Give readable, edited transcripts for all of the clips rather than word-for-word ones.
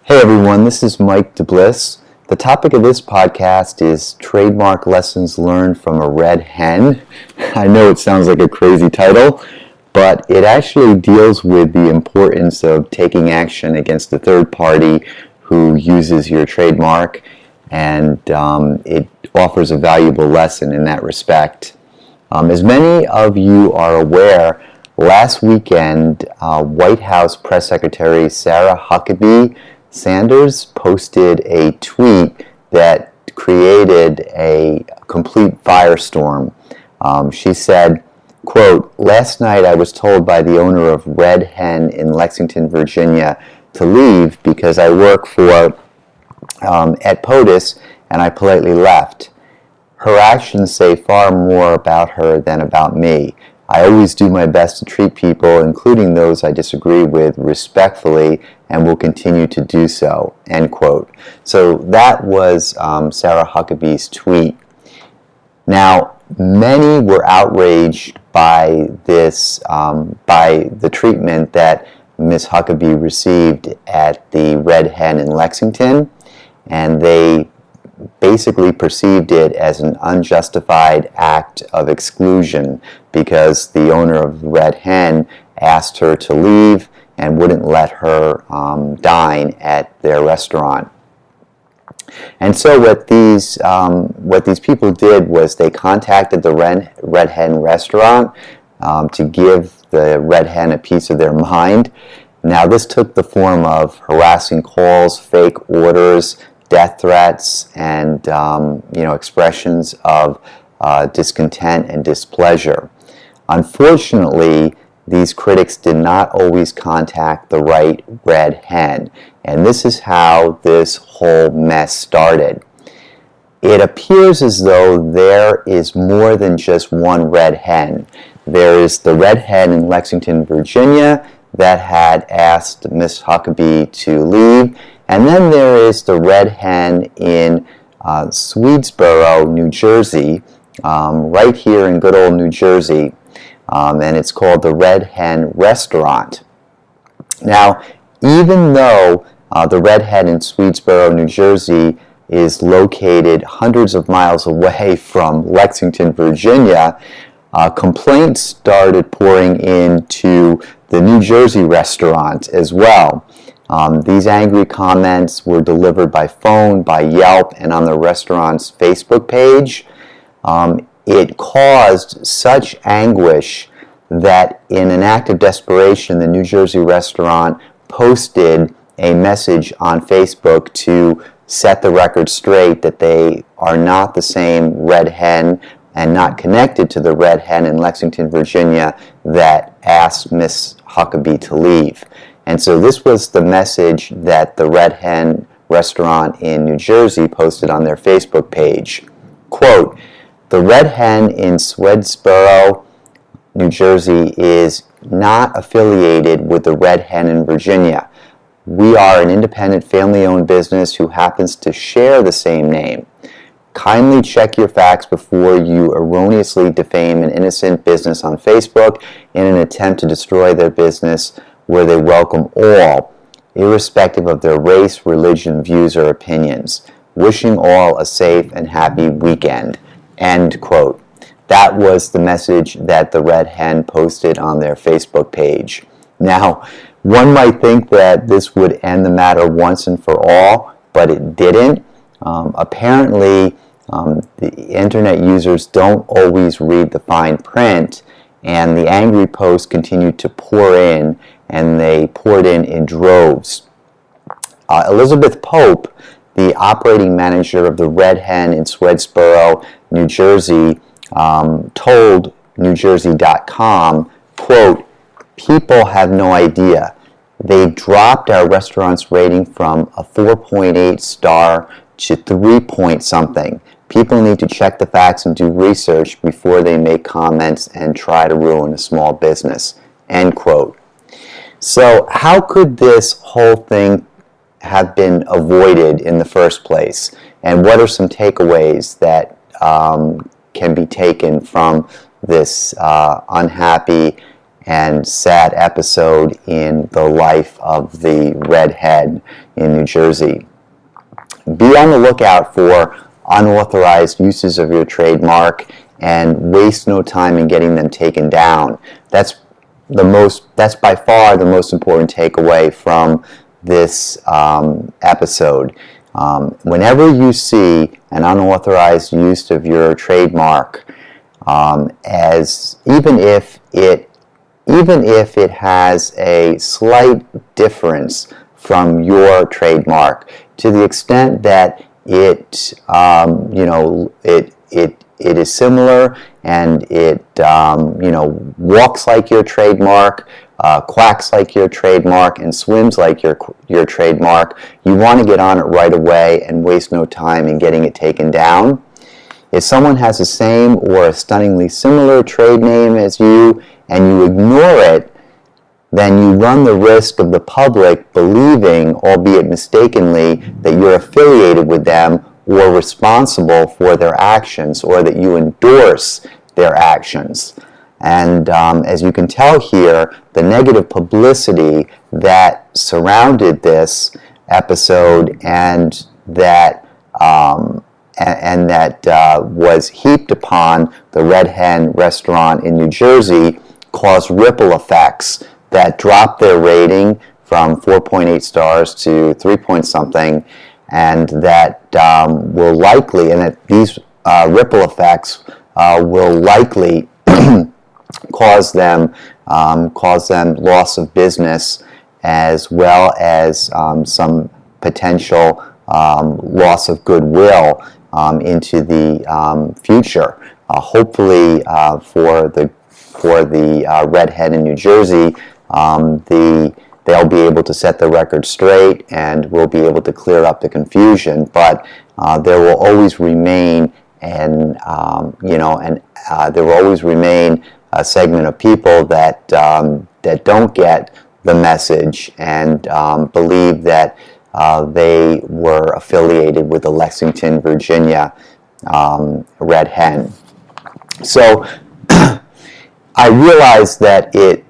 Hey everyone, this is Mike DeBliss. The topic of this podcast is trademark lessons learned from a red hen. I know it sounds like a crazy title, but it actually deals with the importance of taking action against a third party who uses your trademark, and it offers a valuable lesson in that respect. As many of you are aware, last weekend, White House Press Secretary Sarah Huckabee Sanders posted a tweet that created a complete firestorm. She said, quote, "Last night I was told by the owner of Red Hen in Lexington, Virginia, to leave because I work for at POTUS, and I politely left. Her actions say far more about her than about me. I always do my best to treat people, including those I disagree with, respectfully, and will continue to do so," end quote. So that was Sarah Huckabee's tweet. Now, many were outraged by this, by the treatment that Ms. Huckabee received at the Red Hen in Lexington, and they basically perceived it as an unjustified act of exclusion because the owner of the Red Hen asked her to leave and wouldn't let her dine at their restaurant. And so what these people did was they contacted the Red Hen restaurant to give the Red Hen a piece of their mind. Now this took the form of harassing calls, fake orders, death threats, and expressions of discontent and displeasure. Unfortunately, these critics did not always contact the right Red Hen, and this is how this whole mess started. It appears as though there is more than just one Red Hen. There is the Red Hen in Lexington, Virginia, that had asked Ms. Huckabee to leave, and then there is the Red Hen in Swedesboro, New Jersey, right here in good old New Jersey, and it's called the Red Hen Restaurant. Now, even though the Red Hen in Swedesboro, New Jersey is located hundreds of miles away from Lexington, Virginia, complaints started pouring into the New Jersey restaurant as well. These angry comments were delivered by phone, by Yelp, and on the restaurant's Facebook page. It caused such anguish that in an act of desperation, the New Jersey restaurant posted a message on Facebook to set the record straight that they are not the same Red Hen and not connected to the Red Hen in Lexington, Virginia that asked Miss Huckabee to leave. And so this was the message that the Red Hen restaurant in New Jersey posted on their Facebook page. Quote, "The Red Hen in Swedesboro, New Jersey is not affiliated with the Red Hen in Virginia. We are an independent family-owned business who happens to share the same name. Kindly check your facts before you erroneously defame an innocent business on Facebook in an attempt to destroy their business where they welcome all, irrespective of their race, religion, views, or opinions. Wishing all a safe and happy weekend," end quote. That was the message that the Red Hen posted on their Facebook page. Now, one might think that this would end the matter once and for all, but it didn't. Apparently, the internet users don't always read the fine print, and the angry posts continued to pour in, and they poured in droves. Elizabeth Pope, the operating manager of the Red Hen in Swedesboro, New Jersey, told NewJersey.com, quote, "People have no idea. They dropped our restaurant's rating from a 4.8 star to 3 point something. People need to check the facts and do research before they make comments and try to ruin a small business," end quote. So how could this whole thing have been avoided in the first place? And what are some takeaways that can be taken from this unhappy and sad episode in the life of the Red Hen in New Jersey. Be on the lookout for unauthorized uses of your trademark and waste no time in getting them taken down. That's by far the most important takeaway from this episode. Whenever you see an unauthorized use of your trademark, as even if it has a slight difference from your trademark, to the extent that it is similar and it walks like your trademark, quacks like your trademark, and swims like your trademark, you want to get on it right away and waste no time in getting it taken down. If someone has the same or a stunningly similar trade name as you and you ignore it, then you run the risk of the public believing, albeit mistakenly, that you're affiliated with them or responsible for their actions, or that you endorse their actions. And as you can tell here, the negative publicity that surrounded this episode and that was heaped upon the Red Hen restaurant in New Jersey caused ripple effects that dropped their rating from 4.8 stars to 3 point something, and that will likely, and that these ripple effects will likely cause them loss of business, as well as some potential loss of goodwill into the future. Hopefully, for the Red Hen in New Jersey, they'll be able to set the record straight and we'll be able to clear up the confusion. But there will always remain there will always remain a segment of people that don't get the message and believe that they were affiliated with the Lexington, Virginia Red Hen. So I realize that that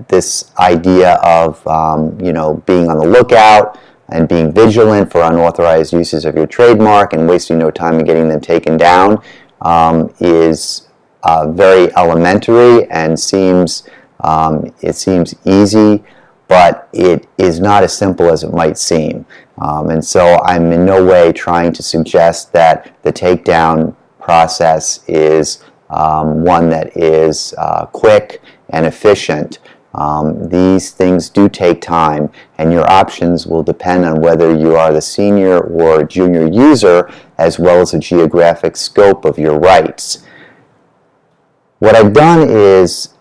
this idea of being on the lookout and being vigilant for unauthorized uses of your trademark and wasting no time in getting them taken down is very elementary and seems easy, but it is not as simple as it might seem. And so I'm in no way trying to suggest that the takedown process is one that is quick and efficient. These things do take time, and your options will depend on whether you are the senior or junior user, as well as the geographic scope of your rights. What I've done is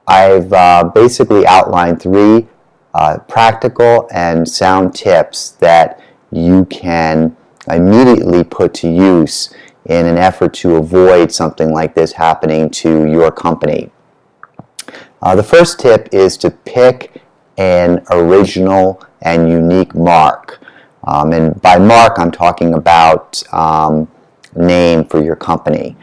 I've basically outlined 3 practical and sound tips that you can immediately put to use in an effort to avoid something like this happening to your company. The first tip is to pick an original and unique mark. And by mark, I'm talking about name for your company.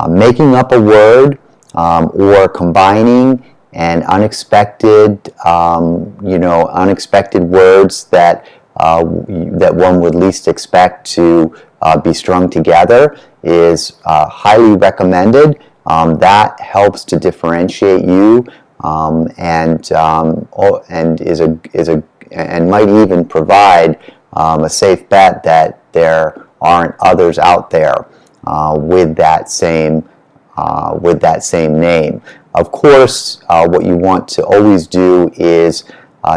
Making up a word or combining an unexpected words that one would least expect to be strung together is highly recommended. That helps to differentiate you and might even provide a safe bet that there aren't others out there with that same name. Of course, what you want to always do is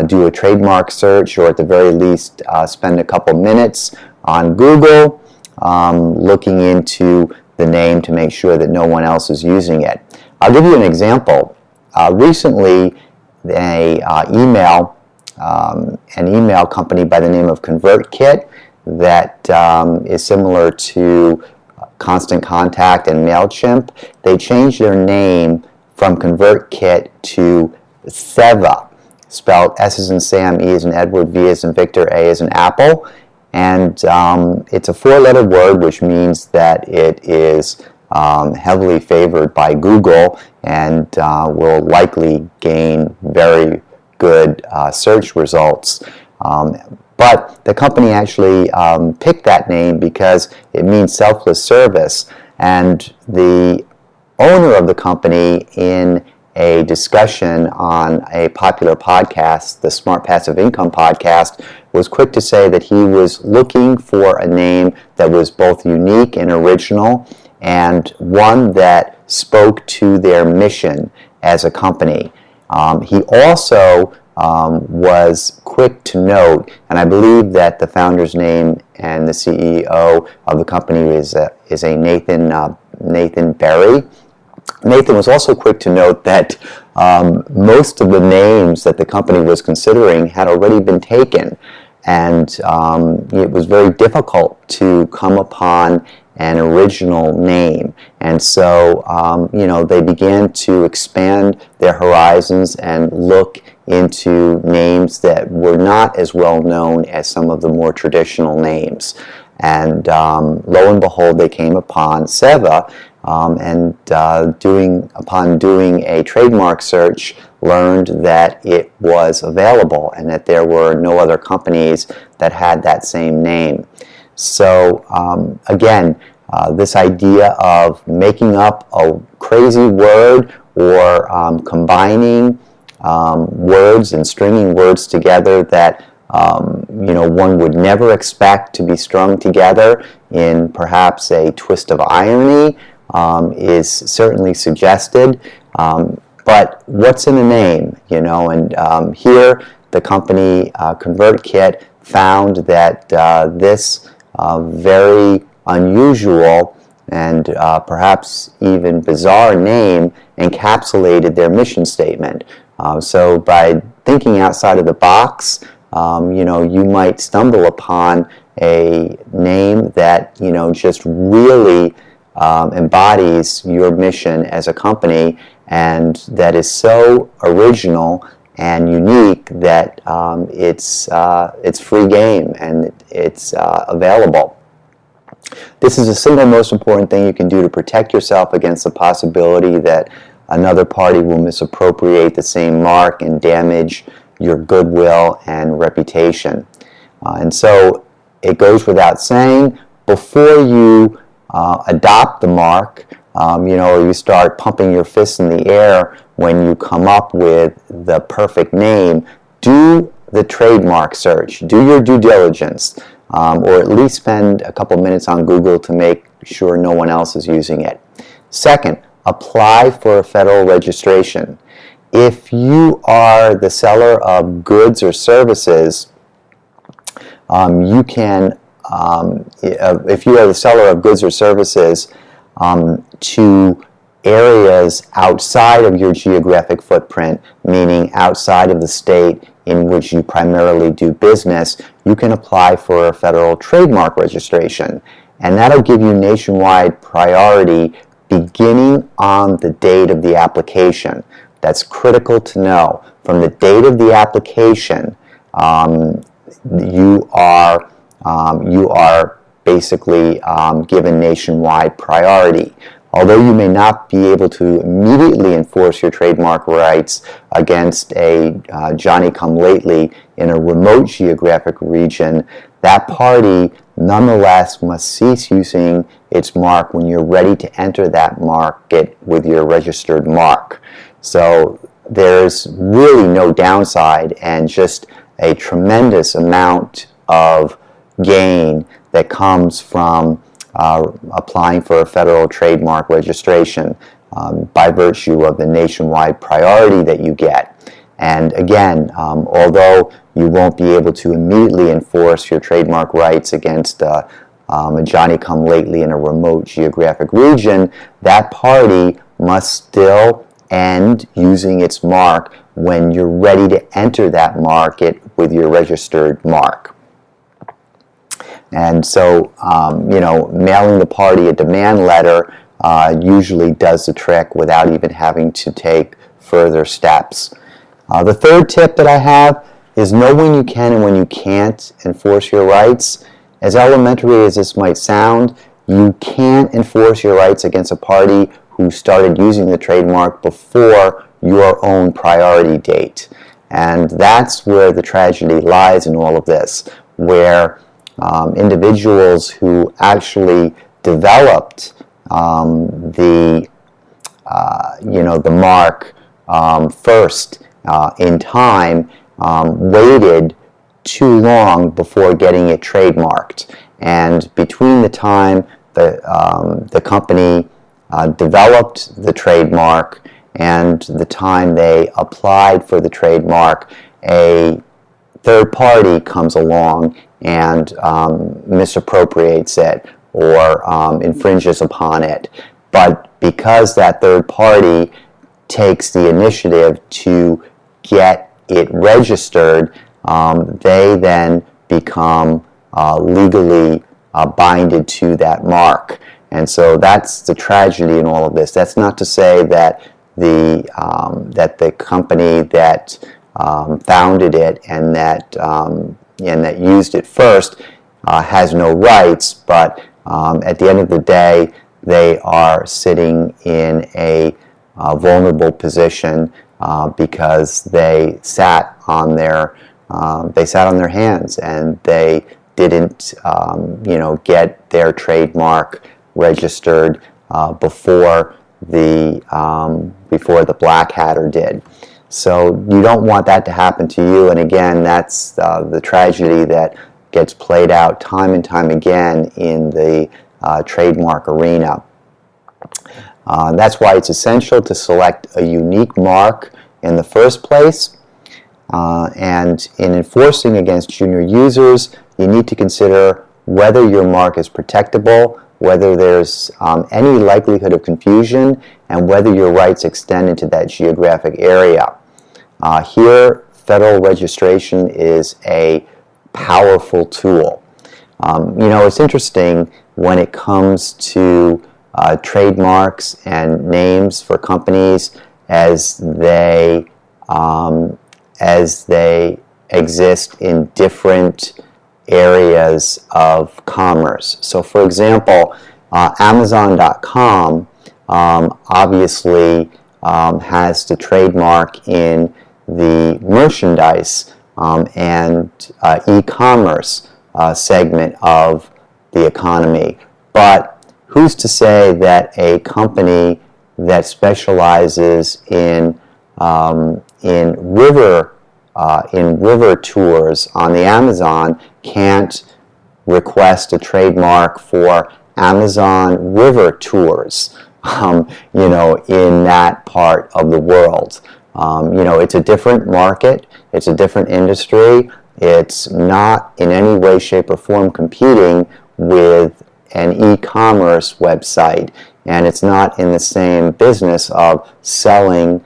do a trademark search, or at the very least spend a couple minutes on Google looking into the name to make sure that no one else is using it. I'll give you an example. Recently, an email company by the name of ConvertKit that is similar to Constant Contact and MailChimp, they changed their name from ConvertKit to Seva, spelled S as in Sam, E as in Edward, V as in Victor, A as in Apple. And it's a 4-letter word, which means that it is heavily favored by Google and will likely gain very good search results. But the company actually picked that name because it means selfless service, and the owner of the company, in a discussion on a popular podcast, the Smart Passive Income podcast, was quick to say that he was looking for a name that was both unique and original, and one that spoke to their mission as a company. He also was quick to note, and I believe that the founder's name and the CEO of the company is a Nathan Berry. Nathan was also quick to note that most of the names that the company was considering had already been taken, and it was very difficult to come upon an original name. And so, they began to expand their horizons and look into names that were not as well known as some of the more traditional names. And lo and behold, they came upon Seva, and upon doing a trademark search, learned that it was available and that there were no other companies that had that same name. So again, this idea of making up a crazy word or combining words and stringing words together that one would never expect to be strung together in perhaps a twist of irony is certainly suggested. But what's in a name, And here the company ConvertKit found that this very unusual and perhaps even bizarre name encapsulated their mission statement. So by thinking outside of the box, you might stumble upon a name that, just really embodies your mission as a company, and that is so original and unique that it's free game and it's available. This is the single most important thing you can do to protect yourself against the possibility that another party will misappropriate the same mark and damage your goodwill and reputation. And so it goes without saying, before you adopt the mark, or you start pumping your fists in the air when you come up with the perfect name, do the trademark search, do your due diligence, or at least spend a couple minutes on Google to make sure no one else is using it. Second, apply for a federal registration. If you are the seller of goods or services, you can, if you are the seller of goods or services to areas outside of your geographic footprint, meaning outside of the state in which you primarily do business, you can apply for a federal trademark registration. And that'll give you nationwide priority beginning on the date of the application. That's critical to know. From the date of the application, you are basically given nationwide priority. Although you may not be able to immediately enforce your trademark rights against a Johnny-come-lately in a remote geographic region, that party nonetheless must cease using its mark when you're ready to enter that market with your registered mark. So there's really no downside and just a tremendous amount of gain that comes from applying for a federal trademark registration by virtue of the nationwide priority that you get. And again, although you won't be able to immediately enforce your trademark rights against a Johnny-come-lately in a remote geographic region, that party must still end using its mark when you're ready to enter that market with your registered mark. And so, mailing the party a demand letter usually does the trick without even having to take further steps. The third tip that I have is know when you can and when you can't enforce your rights. As elementary as this might sound, you can't enforce your rights against a party who started using the trademark before your own priority date. And that's where the tragedy lies in all of this, where individuals who actually developed the mark first in time waited too long before getting it trademarked. And between the time the company developed the trademark and the time they applied for the trademark, a third party comes along and misappropriates it or infringes upon it. But because that third party takes the initiative to get it registered, they then become legally binded to that mark. And so that's the tragedy in all of this. That's not to say that the company that founded it and that used it first has no rights, but at the end of the day, they are sitting in a vulnerable position because they sat on their hands and they didn't get their trademark registered before the Black Hatter did. So you don't want that to happen to you. And again, that's the tragedy that gets played out time and time again in the trademark arena. That's why it's essential to select a unique mark in the first place. And in enforcing against junior users, you need to consider whether your mark is protectable, whether there's any likelihood of confusion, and whether your rights extend into that geographic area. Here, federal registration is a powerful tool. It's interesting when it comes to trademarks and names for companies as they exist in different areas of commerce. So, for example, Amazon.com obviously has the trademark in the merchandise and e-commerce segment of the economy. But who's to say that a company that specializes in river tours on the Amazon can't request a trademark for Amazon River Tours, in that part of the world. It's a different market, it's a different industry, it's not in any way, shape, or form competing with an e-commerce website, and it's not in the same business of selling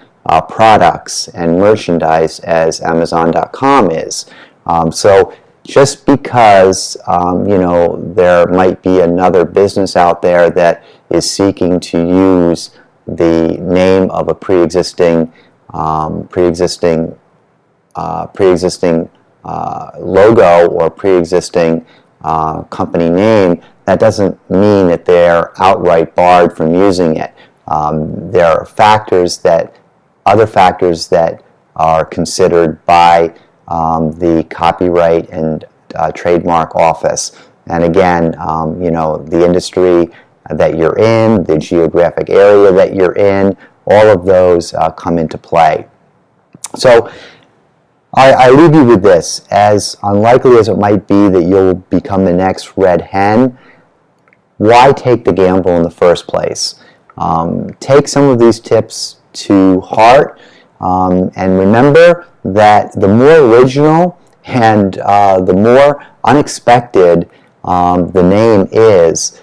products and merchandise as Amazon.com is. So just because there might be another business out there that is seeking to use the name of a pre-existing logo or pre-existing company name, that doesn't mean that they're outright barred from using it. There are other factors that are considered by the Copyright and Trademark Office. And again, the industry that you're in, the geographic area that you're in, all of those come into play. So I leave you with this. As unlikely as it might be that you'll become the next Red Hen, why take the gamble in the first place? Take some of these tips to heart, and remember that the more original and the more unexpected the name is,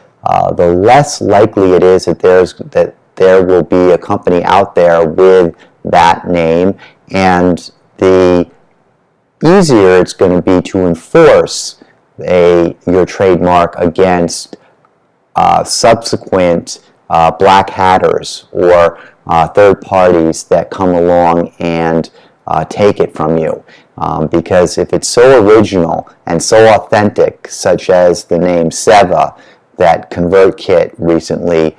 the less likely it is that there will be a company out there with that name, and the easier it's going to be to enforce your trademark against subsequent black hatters or third parties that come along and take it from you. Because if it's so original and so authentic, such as the name Seva that ConvertKit recently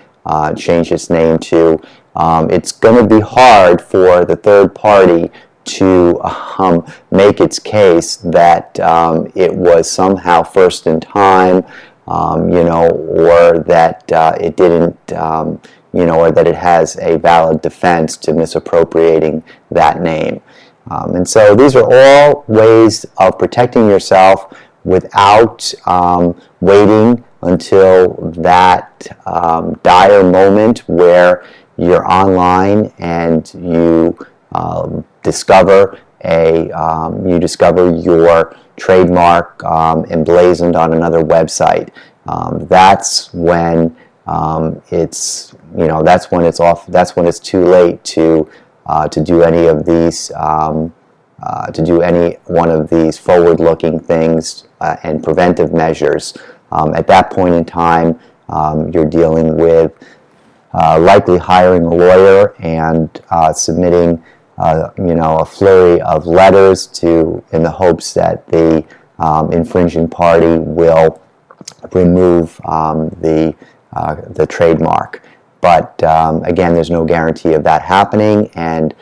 change its name to. It's going to be hard for the third party to make its case that it was somehow first in time, or that it didn't, or that it has a valid defense to misappropriating that name. And so these are all ways of protecting yourself without waiting until that dire moment where you're online and you discover your trademark emblazoned on another website. That's when it's too late to do any of these to do any one of these forward-looking things and preventive measures. At that point in time, you're dealing with likely hiring a lawyer and submitting a flurry of letters in the hopes that the infringing party will remove the trademark. But again, there's no guarantee of that happening, and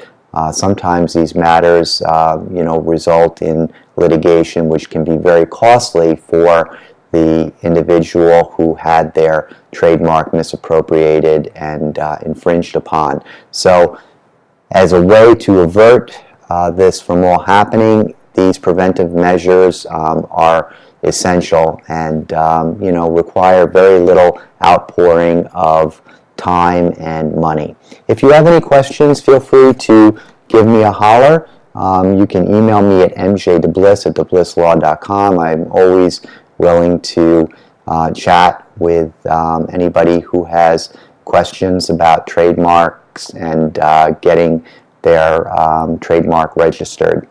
sometimes these matters result in litigation, which can be very costly for the individual who had their trademark misappropriated and infringed upon. So as a way to avert this from all happening, these preventive measures are essential and require very little outpouring of time and money. If you have any questions, feel free to give me a holler. You can email me at mjdebliss@theblisslaw.com. I'm always willing to chat with anybody who has questions about trademarks and getting their trademark registered.